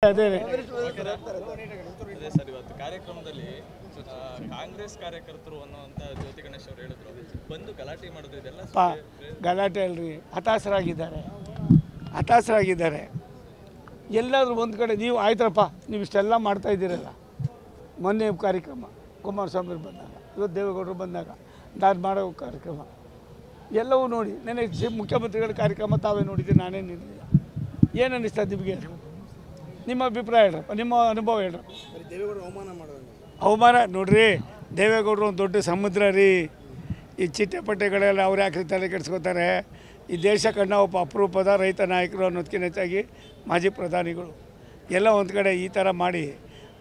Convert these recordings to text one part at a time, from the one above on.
ಅದೇ ಸರ್ ಇವತ್ತು ಕಾರ್ಯಕ್ರಮದಲ್ಲಿ ಕಾಂಗ್ರೆಸ್ ಕಾರ್ಯಕರ್ತರು ಅನ್ನುವಂತ ಜ್ಯೋತಿ ಗಣೇಶ್ ಅವರು ಹೇಳಿದ್ರು ಬಂದು ಗಲಾಟೆ ಮಾಡೋದು ಇದೆಲ್ಲ ಗಲಾಟೆ ಅಲ್ರಿ ಹತಾಶರಾಗಿದ್ದಾರೆ ಎಲ್ಲಾದರೂ ಒಂದು ಕಡೆ ನೀವು ಆಯ್ತರಪ್ಪ ನೀವು ಇಷ್ಟೆಲ್ಲ ಮಾಡ್ತಾ ಇದ್ದೀರಲ್ಲ ಮೊನ್ನೆ ಕಾರ್ಯಕ್ರಮ ಕುಮಾರಸ್ವಾಮಿ ಬಂದಾಗ ಇವತ್ತು ದೇವೇಗೌಡರು ಬಂದಾಗ ನಾನು ಮಾಡೋ ಕಾರ್ಯಕ್ರಮ ಎಲ್ಲವೂ ನೋಡಿ ನನಗೆ ಮುಖ್ಯಮಂತ್ರಿಗಳ ಕಾರ್ಯಕ್ರಮ ತಾವೇ ನೋಡಿದ್ದೀರಿ ನಾನೇನು ಇರಲಿಲ್ಲ ಏನು ಅನ್ನಿಸ್ತದೆ ನಿಮಗೆ ನಿಮ್ಮ ಅಭಿಪ್ರಾಯ ಹೇಳ್ರಪ್ಪ ನಿಮ್ಮ ಅನುಭವ ಹೇಳ್ರಪ್ಪ ಅವಮಾನ ನೋಡ್ರಿ ದೇವೇಗೌಡರು ಒಂದು ದೊಡ್ಡ ಸಮುದ್ರ ರೀ ಈ ಚಿಟ್ಟೆಪಟ್ಟೆಗಳೆಲ್ಲ ಅವ್ರು ಯಾಕೆ ತಲೆ ಕೆಡಿಸ್ಕೋತಾರೆ ಈ ದೇಶ ಕಂಡ ಒಬ್ಬ ಅಪರೂಪದ ರೈತ ನಾಯಕರು ಅನ್ನೋದಕ್ಕಿಂತ ಹೆಚ್ಚಾಗಿ ಮಾಜಿ ಪ್ರಧಾನಿಗಳು ಎಲ್ಲ ಒಂದು ಕಡೆ ಈ ಥರ ಮಾಡಿ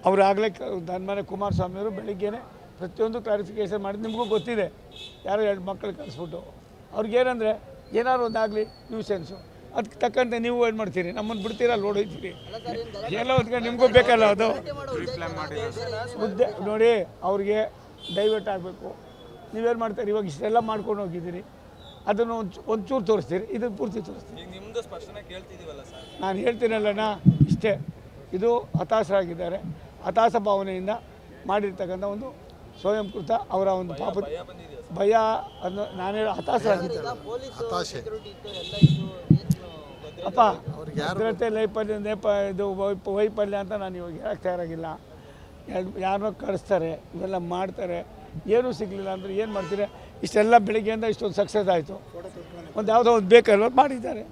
ಅವರು ಆಗಲೇ ನನ್ನ ಮನೆ ಕುಮಾರಸ್ವಾಮಿಯವರು ಬೆಳಿಗ್ಗೆನೇ ಪ್ರತಿಯೊಂದು ಕ್ಲಾರಿಫಿಕೇಷನ್ ಮಾಡಿ ನಿಮಗೂ ಗೊತ್ತಿದೆ ಯಾರೋ 2 ಮಕ್ಕಳು ಕಳಿಸ್ಬಿಟ್ಟು ಅವ್ರಿಗೇನಂದರೆ ಏನಾದ್ರು ಒಂದಾಗಲಿ ನ್ಯೂಸೆನ್ಸು ಅದಕ್ಕೆ ತಕ್ಕಂತೆ ನೀವು ಏನು ಮಾಡ್ತೀರಿ ನಮ್ಮನ್ನು ಬಿಡ್ತೀರಾ ಓಡೋಯ್ತೀರಿ ಎಲ್ಲ ಹೊತ್ಕೊಂಡು ನಿಮಗೂ ಬೇಕಲ್ಲ ಅದು ಮುದ್ದೆ ನೋಡಿ ಅವ್ರಿಗೆ ಡೈವರ್ಟ್ ಆಗಬೇಕು ನೀವೇನು ಮಾಡ್ತೀರಿ ಇವಾಗ ಇಷ್ಟೆಲ್ಲ ಮಾಡ್ಕೊಂಡು ಹೋಗಿದ್ದೀರಿ ಅದನ್ನು ಒಂಚೂರು ತೋರಿಸ್ತೀರಿ ಇದನ್ನು ಪೂರ್ತಿ ತೋರಿಸ್ತೀರಿ ನಾನು ಹೇಳ್ತೀನಲ್ಲಣ್ಣ ಇಷ್ಟೇ ಇದು ಹತಾಶರಾಗಿದ್ದಾರೆ ಹತಾಶ ಭಾವನೆಯಿಂದ ಮಾಡಿರ್ತಕ್ಕಂಥ ಒಂದು ಸ್ವಯಂಕೃತ ಅವರ ಒಂದು ಪಾಪ ಭಯ ಅನ್ನೋ ನಾನು ಹೇಳೋ ಹತಾಶರಾಗಿದ್ದಾರೆ ಅಪ್ಪ ಭದ್ರತೆ ಇದು ವೈಫಲ್ಯ ಅಂತ ನಾನು ಇವಾಗ ಹೇಳಕ್ಕೆ ತಯಾರಾಗಿಲ್ಲ ಯಾರನ್ನೋ ಕಳಿಸ್ತಾರೆ ಇವೆಲ್ಲ ಮಾಡ್ತಾರೆ ಏನೂ ಸಿಗಲಿಲ್ಲ ಅಂದರೆ ಏನು ಮಾಡ್ತೀರಿ ಇಷ್ಟೆಲ್ಲ ಬೆಳಿಗ್ಗೆಯಿಂದ ಇಷ್ಟೊಂದು ಸಕ್ಸಸ್ ಆಯಿತು ಒಂದು ಯಾವುದೋ ಒಂದು ಬೇಕಲ್ವ ಮಾಡಿದ್ದಾರೆ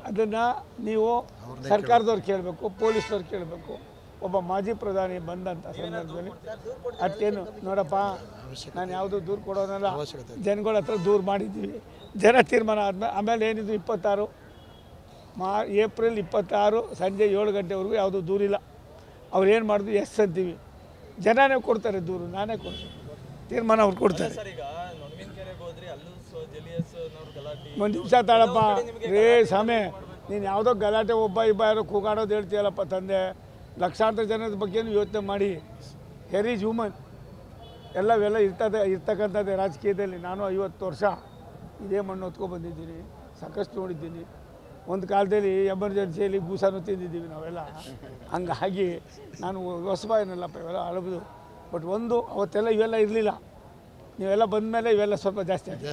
ಅದನ್ನು ನೀವು ಸರ್ಕಾರದವ್ರು ಕೇಳಬೇಕು ಪೊಲೀಸ್ನವ್ರು ಕೇಳಬೇಕು ಒಬ್ಬ ಮಾಜಿ ಪ್ರಧಾನಿ ಬಂದಂಥ ಸಂದರ್ಭದಲ್ಲಿ ಅದಕ್ಕೇನು ನೋಡಪ್ಪ ನಾನು ಯಾವುದೂ ದೂರು ಕೊಡೋನಲ್ಲ ಜನಗಳ ಹತ್ರ ದೂರು ಮಾಡಿದ್ದೀವಿ ಜನ ತೀರ್ಮಾನ ಆಮೇಲೆ ಏನಿದು 26 ಏಪ್ರಿಲ್ 26 ಸಂಜೆ 7 ಗಂಟೆವರೆಗೂ ಯಾವುದೂ ದೂರಿಲ್ಲ ಅವ್ರು ಏನು ಮಾಡಿದ್ರು ಎಸ್ ಅಂತೀವಿ ಜನನೇ ಕೊಡ್ತಾರೆ ದೂರು ನಾನೇ ಕೊಡ್ತೀನಿ ತೀರ್ಮಾನ ಅವ್ರು ಕೊಡ್ತಾರೆ ಒಂದು ನಿಮಿಷ ತಾಳಪ್ಪ ರೇ ಸಾಮೆ ನೀನು ಯಾವುದೋ ಗಲಾಟೆ ಒಬ್ಬ ಯಾರೋ ಕೂಗಾಡೋದು ಹೇಳ್ತೀಯಲ್ಲಪ್ಪ ತಂದೆ ಲಕ್ಷಾಂತರ ಜನದ ಬಗ್ಗೆನೂ ಯೋಚನೆ ಮಾಡಿ ಹೆರ್ ಈಸ್ ಹ್ಯೂಮನ್ ಎಲ್ಲವೆಲ್ಲ ಇರ್ತಕ್ಕಂಥದ್ದೇ ರಾಜಕೀಯದಲ್ಲಿ ನಾನು 50 ವರ್ಷ ಇದೇ ಮಣ್ಣು ಹೊತ್ಕೊಂಡು ಬಂದಿದ್ದೀನಿ ಸಾಕಷ್ಟು ನೋಡಿದ್ದೀನಿ ಒಂದು ಕಾಲದಲ್ಲಿ ಎಮರ್ಜೆನ್ಸಿಯಲ್ಲಿ ಗೂಸನೂ ತಿಂದಿದ್ದೀವಿ ನಾವೆಲ್ಲ ಹಂಗಾಗಿ ನಾನು ಹೊಸಬಾಯಿನಲ್ಲಪ್ಪ ಇವೆಲ್ಲ ಹಳಬದು ಬಟ್ ಅವತ್ತೆಲ್ಲ ಇವೆಲ್ಲ ಇರಲಿಲ್ಲ ನೀವೆಲ್ಲ ಬಂದ ಮೇಲೆ ಇವೆಲ್ಲ ಸ್ವಲ್ಪ ಜಾಸ್ತಿ ಆಗಿದೆ